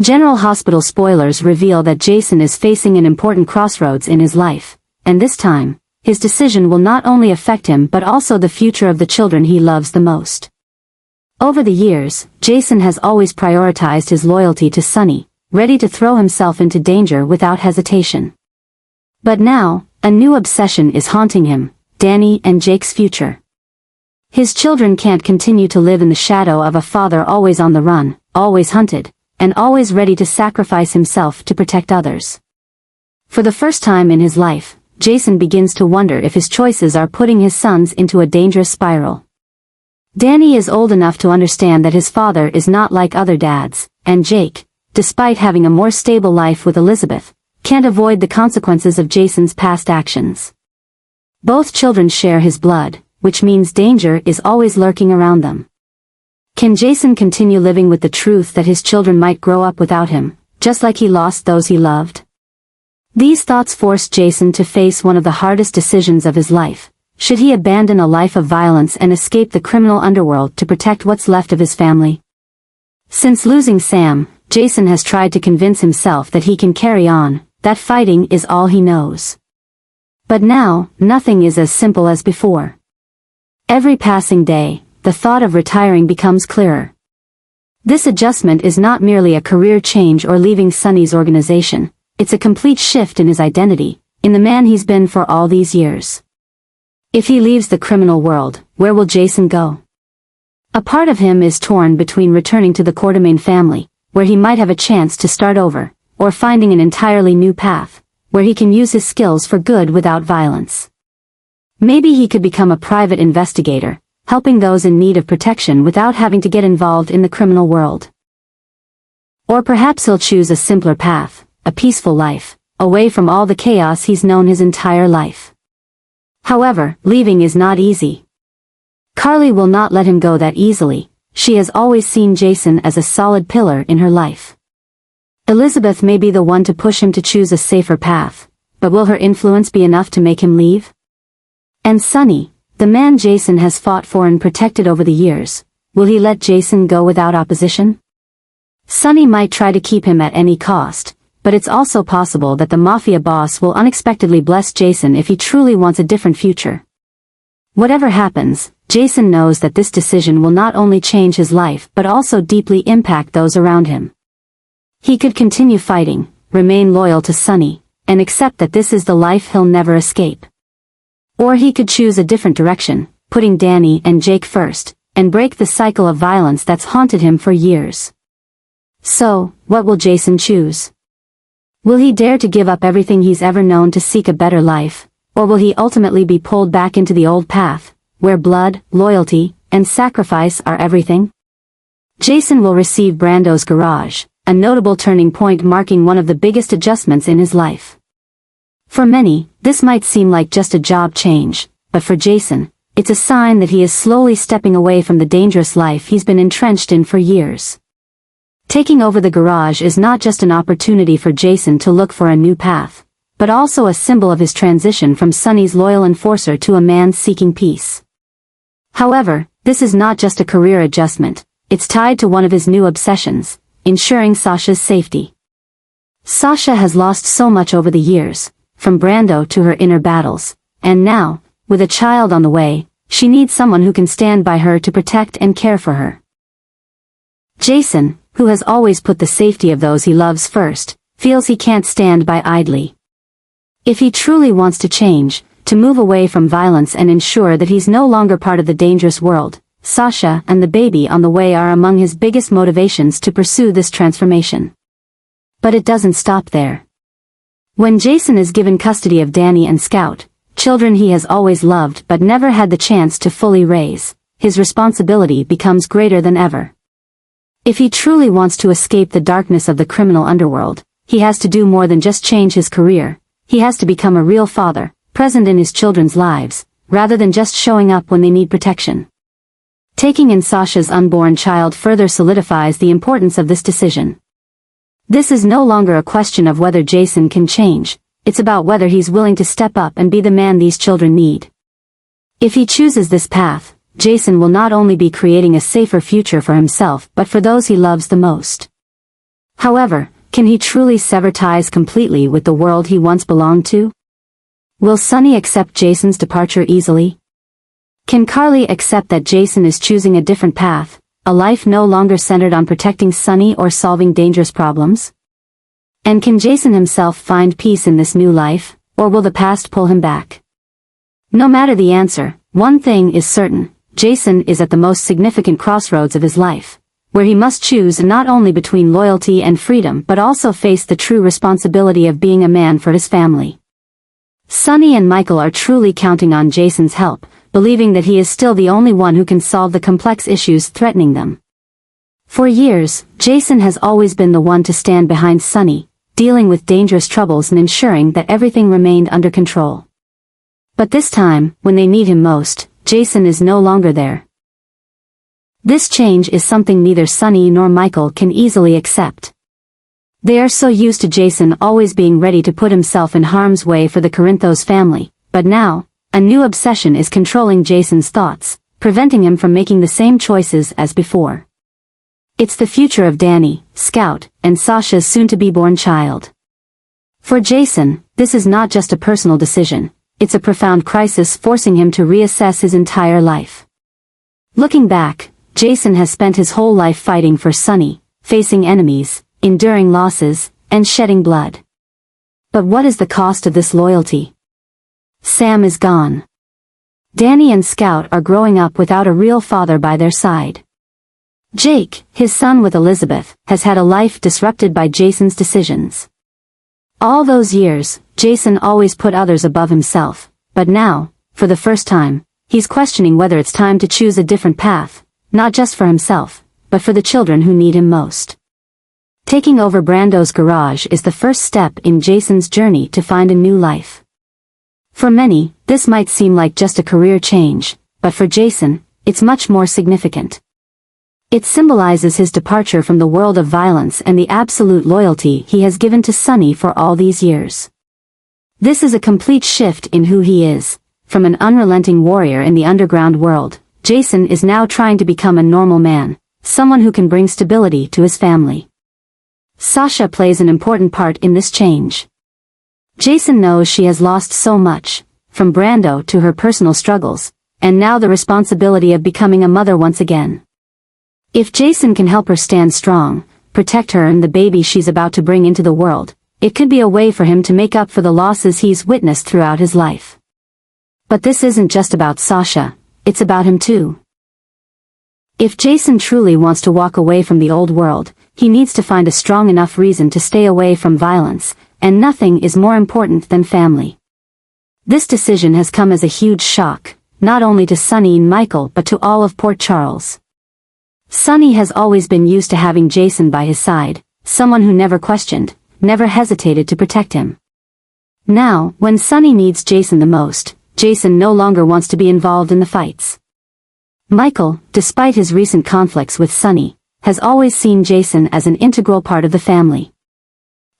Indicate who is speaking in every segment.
Speaker 1: General Hospital spoilers reveal that Jason is facing an important crossroads in his life, and this time, his decision will not only affect him but also the future of the children he loves the most. Over the years, Jason has always prioritized his loyalty to Sunny, ready to throw himself into danger without hesitation. But now, a new obsession is haunting him, Danny and Jake's future. His children can't continue to live in the shadow of a father always on the run, always hunted, and always ready to sacrifice himself to protect others. For the first time in his life, Jason begins to wonder if his choices are putting his sons into a dangerous spiral. Danny is old enough to understand that his father is not like other dads, and Jake, despite having a more stable life with Elizabeth, can't avoid the consequences of Jason's past actions. Both children share his blood, which means danger is always lurking around them. Can Jason continue living with the truth that his children might grow up without him, just like he lost those he loved? These thoughts forced Jason to face one of the hardest decisions of his life. Should he abandon a life of violence and escape the criminal underworld to protect what's left of his family? Since losing Sam, Jason has tried to convince himself that he can carry on, that fighting is all he knows. But now, nothing is as simple as before. Every passing day, the thought of retiring becomes clearer. This adjustment is not merely a career change or leaving Sunny's organization. It's a complete shift in his identity, in the man he's been for all these years. If he leaves the criminal world, where will Jason go? A part of him is torn between returning to the Quartermain family, where he might have a chance to start over, or finding an entirely new path, where he can use his skills for good without violence. Maybe he could become a private investigator, helping those in need of protection without having to get involved in the criminal world. Or perhaps he'll choose a simpler path, a peaceful life, away from all the chaos he's known his entire life. However, leaving is not easy. Carly will not let him go that easily. She has always seen Jason as a solid pillar in her life. Elizabeth may be the one to push him to choose a safer path, but will her influence be enough to make him leave? And Sunny, the man Jason has fought for and protected over the years, will he let Jason go without opposition? Sunny might try to keep him at any cost, but it's also possible that the mafia boss will unexpectedly bless Jason if he truly wants a different future. Whatever happens, Jason knows that this decision will not only change his life but also deeply impact those around him. He could continue fighting, remain loyal to Sunny, and accept that this is the life he'll never escape. Or he could choose a different direction, putting Danny and Jake first, and break the cycle of violence that's haunted him for years. So, what will Jason choose? Will he dare to give up everything he's ever known to seek a better life, or will he ultimately be pulled back into the old path, where blood, loyalty, and sacrifice are everything? Jason will receive Brando's garage, a notable turning point marking one of the biggest adjustments in his life. For many, this might seem like just a job change, but for Jason, it's a sign that he is slowly stepping away from the dangerous life he's been entrenched in for years. Taking over the garage is not just an opportunity for Jason to look for a new path, but also a symbol of his transition from Sunny's loyal enforcer to a man seeking peace. However, this is not just a career adjustment, it's tied to one of his new obsessions, ensuring Sasha's safety. Sasha has lost so much over the years, from Brando to her inner battles, and now, with a child on the way, she needs someone who can stand by her to protect and care for her. Jason, who has always put the safety of those he loves first, feels he can't stand by idly. If he truly wants to change, to move away from violence and ensure that he's no longer part of the dangerous world, Sasha and the baby on the way are among his biggest motivations to pursue this transformation. But it doesn't stop there. When Jason is given custody of Danny and Scout, children he has always loved but never had the chance to fully raise, his responsibility becomes greater than ever. If he truly wants to escape the darkness of the criminal underworld, he has to do more than just change his career. He has to become a real father, present in his children's lives, rather than just showing up when they need protection. Taking in Sasha's unborn child further solidifies the importance of this decision. This is no longer a question of whether Jason can change, it's about whether he's willing to step up and be the man these children need. If he chooses this path, Jason will not only be creating a safer future for himself but for those he loves the most. However, can he truly sever ties completely with the world he once belonged to? Will Sunny accept Jason's departure easily? Can Carly accept that Jason is choosing a different path, a life no longer centered on protecting Sunny or solving dangerous problems? And can Jason himself find peace in this new life, or will the past pull him back? No matter the answer, one thing is certain: Jason is at the most significant crossroads of his life, where he must choose not only between loyalty and freedom but also face the true responsibility of being a man for his family. Sunny and Michael are truly counting on Jason's help, believing that he is still the only one who can solve the complex issues threatening them. For years, Jason has always been the one to stand behind Sunny, dealing with dangerous troubles and ensuring that everything remained under control. But this time, when they need him most, Jason is no longer there. This change is something neither Sunny nor Michael can easily accept. They are so used to Jason always being ready to put himself in harm's way for the Corinthos family, but now, a new obsession is controlling Jason's thoughts, preventing him from making the same choices as before. It's the future of Danny, Scout, and Sasha's soon-to-be-born child. For Jason, this is not just a personal decision, it's a profound crisis forcing him to reassess his entire life. Looking back, Jason has spent his whole life fighting for Sunny, facing enemies, enduring losses, and shedding blood. But what is the cost of this loyalty? Sam is gone. Danny and Scout are growing up without a real father by their side. Jake, his son with Elizabeth, has had a life disrupted by Jason's decisions. All those years, Jason always put others above himself, but now, for the first time, he's questioning whether it's time to choose a different path, not just for himself, but for the children who need him most. Taking over Brando's garage is the first step in Jason's journey to find a new life. For many, this might seem like just a career change, but for Jason, it's much more significant. It symbolizes his departure from the world of violence and the absolute loyalty he has given to Sunny for all these years. This is a complete shift in who he is. From an unrelenting warrior in the underground world, Jason is now trying to become a normal man, someone who can bring stability to his family. Sasha plays an important part in this change. Jason knows she has lost so much, from Brando to her personal struggles, and now the responsibility of becoming a mother once again. If Jason can help her stand strong, protect her and the baby she's about to bring into the world, it could be a way for him to make up for the losses he's witnessed throughout his life. But this isn't just about Sasha, it's about him too. If Jason truly wants to walk away from the old world, he needs to find a strong enough reason to stay away from violence, and nothing is more important than family. This decision has come as a huge shock, not only to Sunny and Michael but to all of Port Charles. Sunny has always been used to having Jason by his side, someone who never questioned, never hesitated to protect him. Now, when Sunny needs Jason the most, Jason no longer wants to be involved in the fights. Michael, despite his recent conflicts with Sunny, has always seen Jason as an integral part of the family.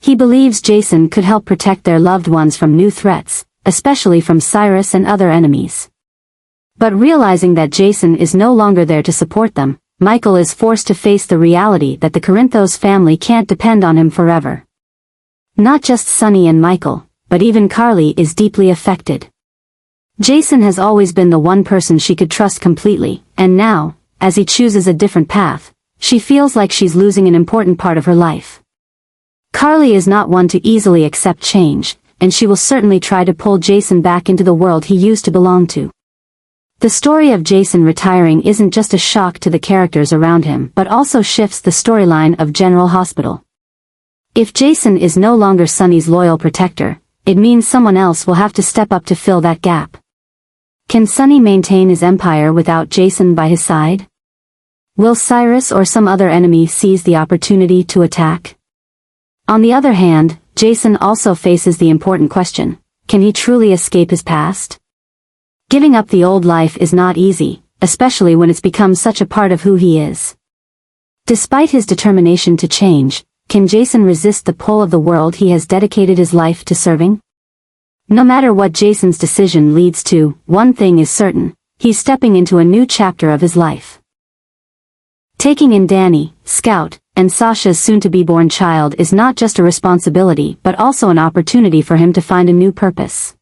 Speaker 1: He believes Jason could help protect their loved ones from new threats, especially from Cyrus and other enemies. But realizing that Jason is no longer there to support them, Michael is forced to face the reality that the Corinthos family can't depend on him forever. Not just Sunny and Michael, but even Carly is deeply affected. Jason has always been the one person she could trust completely, and now, as he chooses a different path, she feels like she's losing an important part of her life. Carly is not one to easily accept change, and she will certainly try to pull Jason back into the world he used to belong to. The story of Jason retiring isn't just a shock to the characters around him but also shifts the storyline of General Hospital. If Jason is no longer Sunny's loyal protector, it means someone else will have to step up to fill that gap. Can Sunny maintain his empire without Jason by his side? Will Cyrus or some other enemy seize the opportunity to attack? On the other hand, Jason also faces the important question: can he truly escape his past? Giving up the old life is not easy, especially when it's become such a part of who he is. Despite his determination to change, can Jason resist the pull of the world he has dedicated his life to serving? No matter what Jason's decision leads to, one thing is certain: he's stepping into a new chapter of his life. Taking in Danny, Scout, and Sasha's soon-to-be-born child is not just a responsibility but also an opportunity for him to find a new purpose.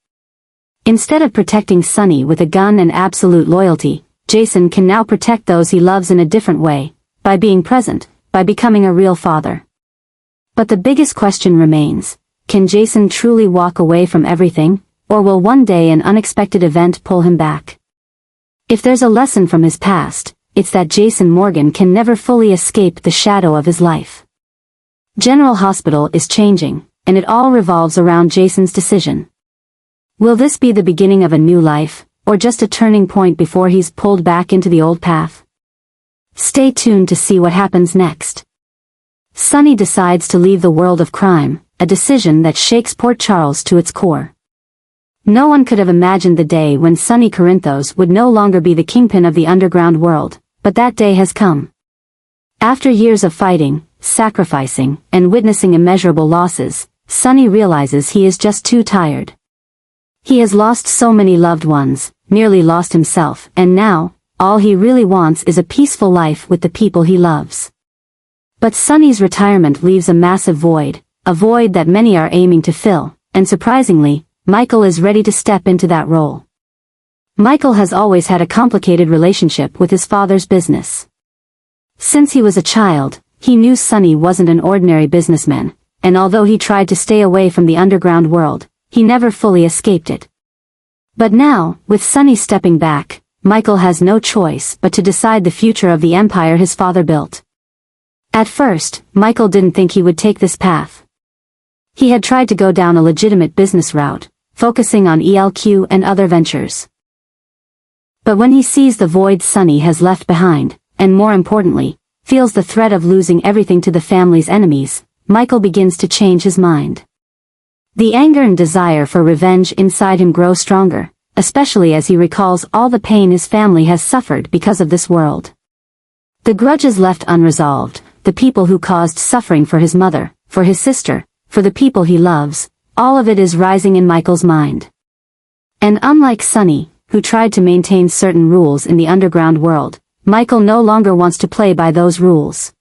Speaker 1: Instead of protecting Sunny with a gun and absolute loyalty, Jason can now protect those he loves in a different way, by being present, by becoming a real father. But the biggest question remains, can Jason truly walk away from everything, or will one day an unexpected event pull him back? If there's a lesson from his past, it's that Jason Morgan can never fully escape the shadow of his life. General Hospital is changing, and it all revolves around Jason's decision. Will this be the beginning of a new life, or just a turning point before he's pulled back into the old path? Stay tuned to see what happens next. Sunny decides to leave the world of crime, a decision that shakes Port Charles to its core. No one could have imagined the day when Sunny Corinthos would no longer be the kingpin of the underground world, but that day has come. After years of fighting, sacrificing, and witnessing immeasurable losses, Sunny realizes he is just too tired. He has lost so many loved ones, nearly lost himself, and now, all he really wants is a peaceful life with the people he loves. But Sunny's retirement leaves a massive void, a void that many are aiming to fill, and surprisingly, Michael is ready to step into that role. Michael has always had a complicated relationship with his father's business. Since he was a child, he knew Sunny wasn't an ordinary businessman, and although he tried to stay away from the underground world, he never fully escaped it. But now, with Sunny stepping back, Michael has no choice but to decide the future of the empire his father built. At first, Michael didn't think he would take this path. He had tried to go down a legitimate business route, focusing on ELQ and other ventures. But when he sees the void Sunny has left behind, and more importantly, feels the threat of losing everything to the family's enemies, Michael begins to change his mind. The anger and desire for revenge inside him grow stronger, especially as he recalls all the pain his family has suffered because of this world. The grudges left unresolved, the people who caused suffering for his mother, for his sister, for the people he loves, all of it is rising in Michael's mind. And unlike Sunny, who tried to maintain certain rules in the underground world, Michael no longer wants to play by those rules.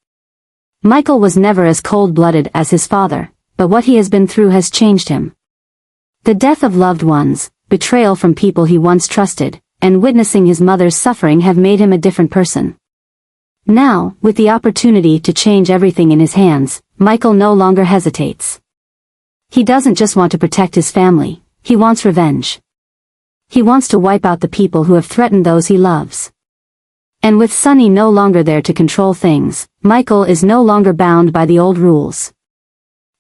Speaker 1: Michael was never as cold-blooded as his father, but what he has been through has changed him. The death of loved ones, betrayal from people he once trusted, and witnessing his mother's suffering have made him a different person. Now, with the opportunity to change everything in his hands, Michael no longer hesitates. He doesn't just want to protect his family, he wants revenge. He wants to wipe out the people who have threatened those he loves. And with Sunny no longer there to control things, Michael is no longer bound by the old rules.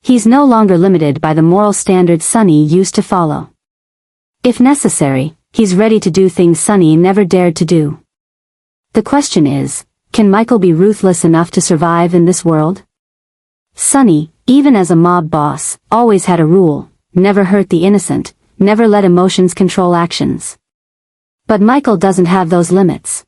Speaker 1: He's no longer limited by the moral standards Sunny used to follow. If necessary, he's ready to do things Sunny never dared to do. The question is, can Michael be ruthless enough to survive in this world? Sunny, even as a mob boss, always had a rule: never hurt the innocent, never let emotions control actions. But Michael doesn't have those limits.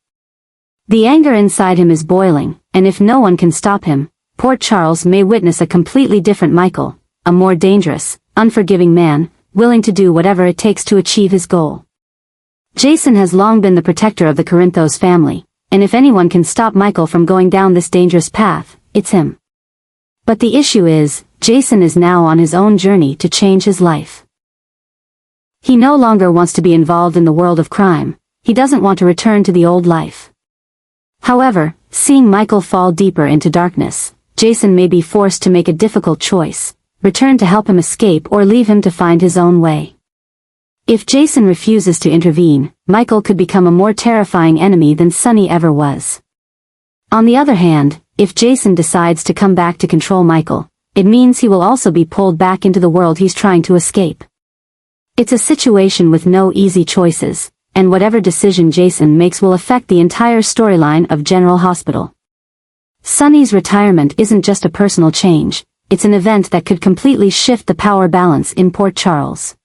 Speaker 1: The anger inside him is boiling, and if no one can stop him, Port Charles may witness a completely different Michael, a more dangerous, unforgiving man, willing to do whatever it takes to achieve his goal. Jason has long been the protector of the Corinthos family, and if anyone can stop Michael from going down this dangerous path, it's him. But the issue is, Jason is now on his own journey to change his life. He no longer wants to be involved in the world of crime, he doesn't want to return to the old life. However, seeing Michael fall deeper into darkness, Jason may be forced to make a difficult choice: return to help him escape or leave him to find his own way. If Jason refuses to intervene, Michael could become a more terrifying enemy than Sunny ever was. On the other hand, if Jason decides to come back to control Michael, it means he will also be pulled back into the world he's trying to escape. It's a situation with no easy choices, and whatever decision Jason makes will affect the entire storyline of General Hospital. Sunny's retirement isn't just a personal change, it's an event that could completely shift the power balance in Port Charles.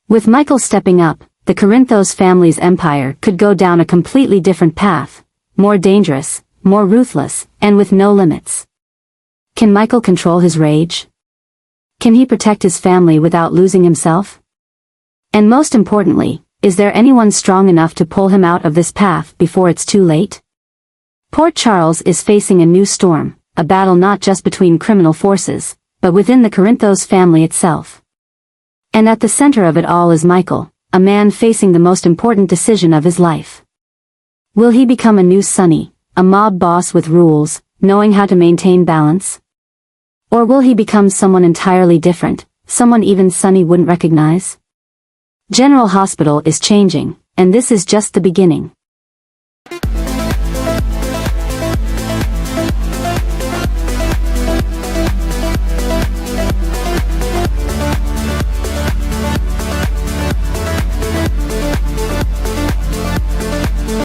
Speaker 1: With Michael stepping up, the Corinthos family's empire could go down a completely different path, more dangerous, more ruthless, and with no limits. Can Michael control his rage? Can he protect his family without losing himself? And most importantly, is there anyone strong enough to pull him out of this path before it's too late? Port Charles is facing a new storm, a battle not just between criminal forces, but within the Corinthos family itself. And at the center of it all is Michael, a man facing the most important decision of his life. Will he become a new Sonny, a mob boss with rules, knowing how to maintain balance? Or will he become someone entirely different, someone even Sonny wouldn't recognize? General Hospital is changing, and this is just the beginning.